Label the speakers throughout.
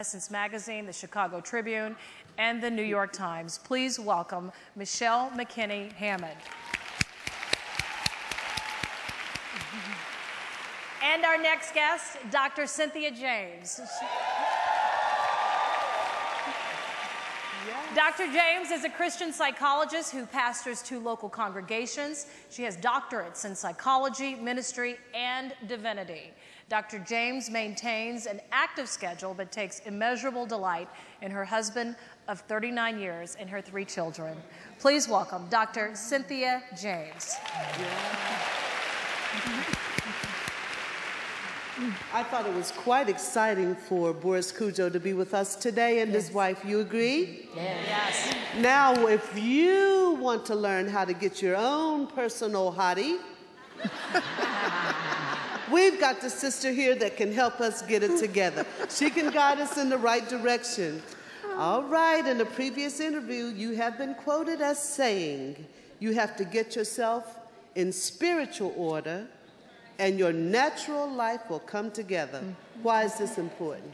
Speaker 1: Essence Magazine, the Chicago Tribune, and the New York Times. Please welcome Michelle McKinney Hammond. And our next guest, Dr. Cynthia James. Dr. James is a Christian psychologist who pastors 2 local congregations. She has doctorates in psychology, ministry, and divinity. Dr. James maintains an active schedule but takes immeasurable delight in her husband of 39 years and her 3 children. Please welcome Dr. Cynthia James.
Speaker 2: I thought it was quite exciting for Boris Kodjoe to be with us today and his wife. You agree?
Speaker 1: Yes.
Speaker 2: Now, if you want to learn how to get your own personal hottie, we've got the sister here that can help us get it together. She can guide us in the right direction. All right, in a previous interview, you have been quoted as saying, you have to get yourself in spiritual order and your natural life will come together. Why is this important?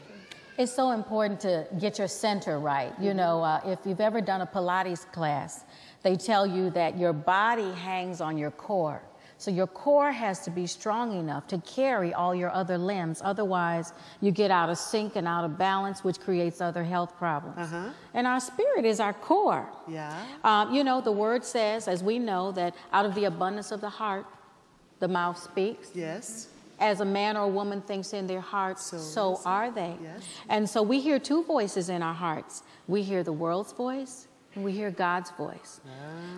Speaker 3: It's so important to get your center right. You know, if you've ever done a Pilates class, they tell you that your body hangs on your core. So your core has to be strong enough to carry all your other limbs. Otherwise, you get out of sync and out of balance, which creates other health problems. And our spirit is our core. You know, the word says, as we know, that out of the abundance of the heart, the mouth speaks.
Speaker 2: Yes.
Speaker 3: As a man or a woman thinks in their hearts, so are they. Yes. And so we hear 2 voices in our hearts. We hear the world's voice, and we hear God's voice.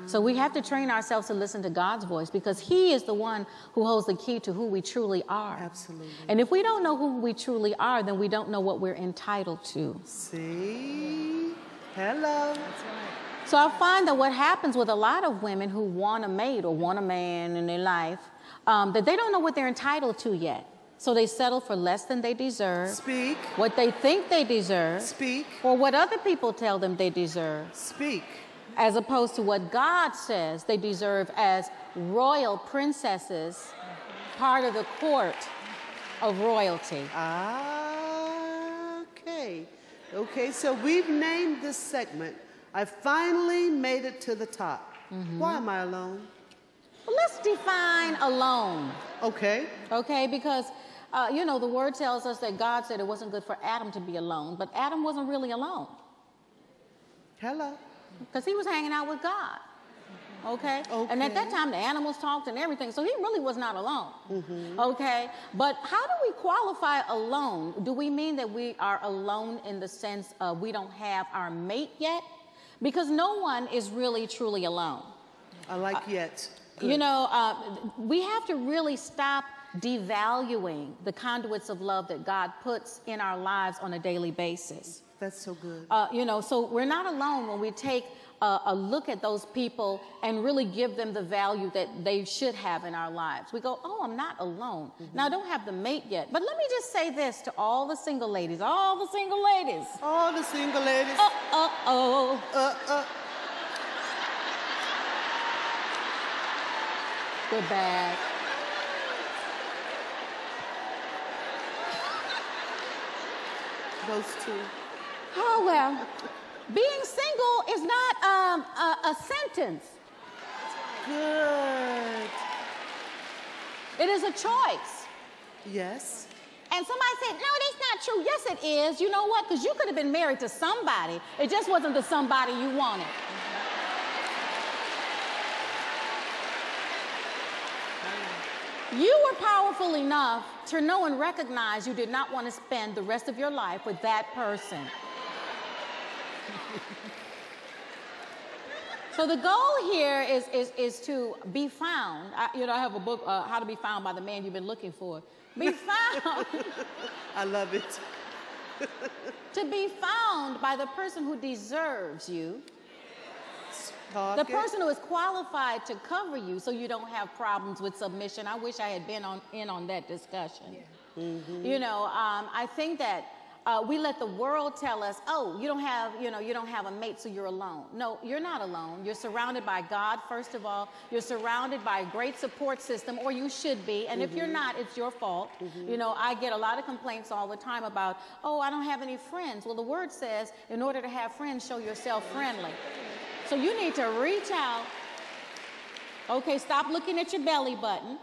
Speaker 3: So we have to train ourselves to listen to God's voice because He is the one who holds the key to who we truly are.
Speaker 2: Absolutely.
Speaker 3: And if we don't know who we truly are, then we don't know what we're entitled to.
Speaker 2: See? Hello. That's right.
Speaker 3: So I find that what happens with a lot of women who want a mate or want a man in their life, that they don't know what they're entitled to yet. So they settle for less than they deserve.
Speaker 2: Speak.
Speaker 3: What they think they deserve.
Speaker 2: Speak.
Speaker 3: Or what other people tell them they deserve.
Speaker 2: Speak.
Speaker 3: As opposed to what God says they deserve as royal princesses, part of the court of royalty.
Speaker 2: Okay. Okay, so we've named this segment, I finally made it to the top. Why am I alone?
Speaker 3: Well, let's define alone.
Speaker 2: Okay.
Speaker 3: Okay, because, you know, the word tells us that God said it wasn't good for Adam to be alone, but Adam wasn't really alone.
Speaker 2: Hello.
Speaker 3: Because he was hanging out with God. Okay? And at that time, the animals talked and everything, so he really was not alone. Okay? But how do we qualify alone? Do we mean that we are alone in the sense of we don't have our mate yet? Because no one is really truly alone.
Speaker 2: I like yet.
Speaker 3: You know, we have to really stop devaluing the conduits of love that God puts in our lives on a daily basis.
Speaker 2: That's so good.
Speaker 3: You know, so we're not alone when we take a look at those people and really give them the value that they should have in our lives. We go, oh, I'm not alone. Now, I don't have the mate yet. But let me just say this to all the single ladies, all the single ladies.
Speaker 2: All the single ladies.
Speaker 3: Good bag.
Speaker 2: Those 2.
Speaker 3: Oh, well, being single is not a sentence.
Speaker 2: Good.
Speaker 3: It is a choice.
Speaker 2: Yes.
Speaker 3: And somebody said, no, that's not true. Yes, it is. You know what? Because you could have been married to somebody. It just wasn't the somebody you wanted. You were powerful enough to know and recognize you did not want to spend the rest of your life with that person. So the goal here is to be found. You know, I have a book, How to Be Found by the Man You've Been Looking For. Be found.
Speaker 2: I love it.
Speaker 3: To be found by the person who deserves you. The person who is qualified to cover you so you don't have problems with submission. I wish I had been in on that discussion. You know, I think that we let the world tell us, oh, you don't have a mate, so you're alone. No, you're not alone. You're surrounded by God, first of all. You're surrounded by a great support system, or you should be. And if you're not, it's your fault. You know, I get a lot of complaints all the time about, oh, I don't have any friends. Well, the word says, in order to have friends, show yourself friendly. So you need to reach out. Okay, stop looking at your belly button.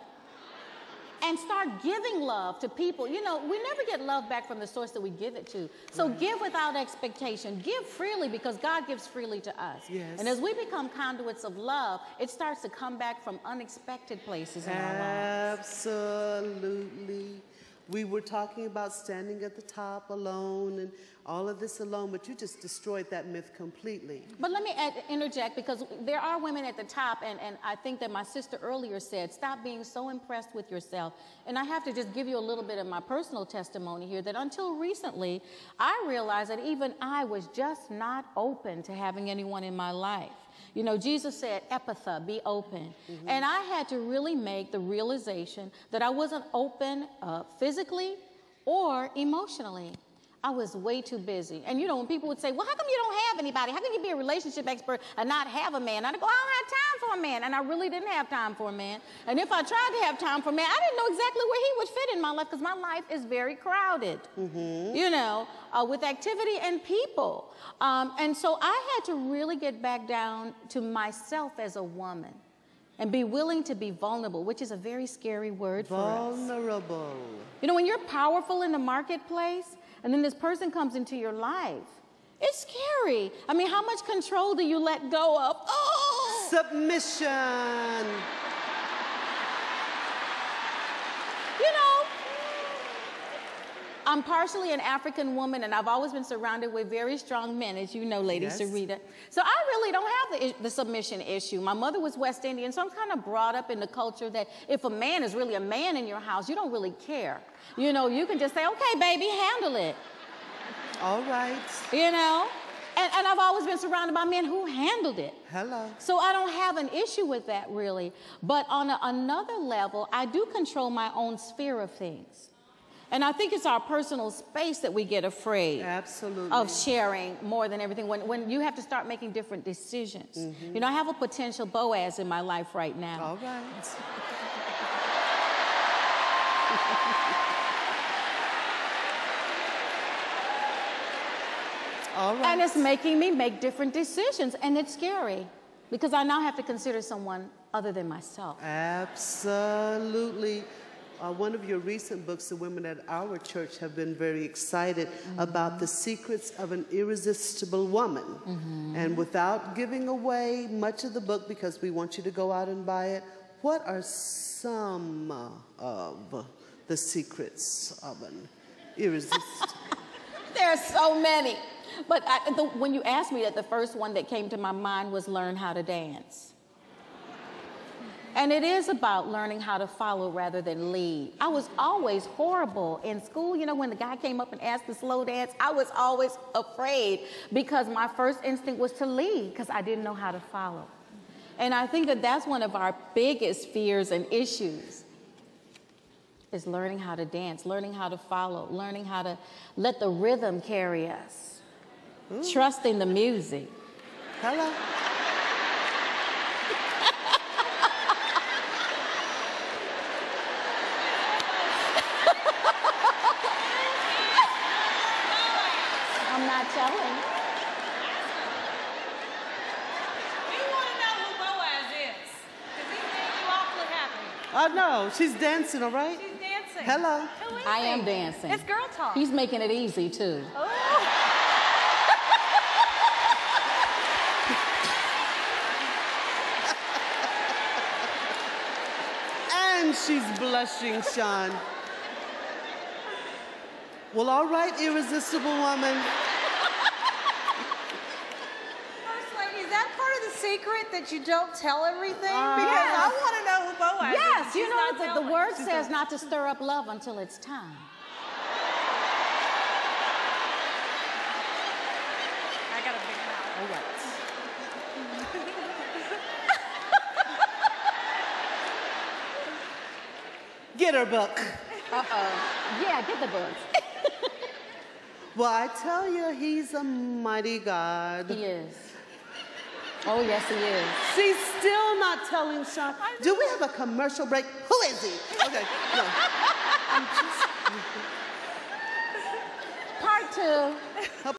Speaker 3: And start giving love to people. You know, we never get love back from the source that we give it to. So give without expectation. Give freely because God gives freely to us.
Speaker 2: Yes.
Speaker 3: And as we become conduits of love, it starts to come back from unexpected places in our lives.
Speaker 2: Absolutely. We were talking about standing at the top alone and all of this alone, but you just destroyed that myth completely.
Speaker 3: But let me interject, because there are women at the top, and I think that my sister earlier said, stop being so impressed with yourself. And I have to just give you a little bit of my personal testimony here, that until recently, I realized that even I was just not open to having anyone in my life. You know, Jesus said, Ephatha, be open. And I had to really make the realization that I wasn't open physically or emotionally. I was way too busy. And you know, when people would say, well, how come you don't have anybody? How can you be a relationship expert and not have a man? I'd go, I don't have time for a man. And I really didn't have time for a man. And if I tried to have time for a man, I didn't know exactly where he would fit in my life, because my life is very crowded, you know, with activity and people. And so I had to really get back down to myself as a woman and be willing to be vulnerable, which is a very scary word for us.
Speaker 2: Vulnerable.
Speaker 3: You know, when you're powerful in the marketplace, and then this person comes into your life, it's scary. I mean, how much control do you let go of? Oh!
Speaker 2: Submission.
Speaker 3: You know, I'm partially an African woman, and I've always been surrounded with very strong men, as you know, Lady Sarita. So I really don't have the submission issue. My mother was West Indian, so I'm kind of brought up in the culture that if a man is really a man in your house, you don't really care. You know, you can just say, okay, baby, handle it.
Speaker 2: All right.
Speaker 3: You know? And I've always been surrounded by men who handled it.
Speaker 2: Hello.
Speaker 3: So I don't have an issue with that, really. But on another level, I do control my own sphere of things. And I think it's our personal space that we get afraid of sharing more than everything. When you have to start making different decisions. You know, I have a potential Boaz in my life right now.
Speaker 2: All right. All right.
Speaker 3: And it's making me make different decisions, and it's scary because I now have to consider someone other than myself.
Speaker 2: Absolutely. One of your recent books, the women at our church have been very excited about the secrets of an irresistible woman. And without giving away much of the book, because we want you to go out and buy it, what are some of the secrets of an irresistible?
Speaker 3: There are so many. But when you asked me that, the first one that came to my mind was learn how to dance. And it is about learning how to follow rather than lead. I was always horrible in school. You know, when the guy came up and asked to slow dance, I was always afraid because my first instinct was to lead because I didn't know how to follow. And I think that that's one of our biggest fears and issues, is learning how to dance, learning how to follow, learning how to let the rhythm carry us, trusting the music.
Speaker 2: Hello.
Speaker 3: I'm not telling.
Speaker 1: We want to know who Boaz is, because he made you awfully happy.
Speaker 2: Oh, no, she's dancing, all right?
Speaker 1: She's dancing.
Speaker 2: Hello.
Speaker 1: Who is
Speaker 3: I
Speaker 1: he?
Speaker 3: am dancing.
Speaker 1: It's girl talk.
Speaker 3: He's making it easy, too.
Speaker 1: Oh.
Speaker 2: And she's blushing, Sean. Well, all right, irresistible woman.
Speaker 1: First Lady, is that part of the secret that you don't tell everything? Because I want to know who Boaz is.
Speaker 3: Yes, you
Speaker 1: She's
Speaker 3: know
Speaker 1: not
Speaker 3: that the
Speaker 1: telling.
Speaker 3: word says not to stir up love until it's time.
Speaker 1: I got a big mouth.
Speaker 2: All right. Get her book.
Speaker 3: Uh-oh. Yeah, get the books.
Speaker 2: Well, I tell you, he's a mighty God.
Speaker 3: He is. Oh, yes, he is.
Speaker 2: She's still not telling Sean. Do we have a commercial break? Who is he? Okay, no.
Speaker 3: Part 2.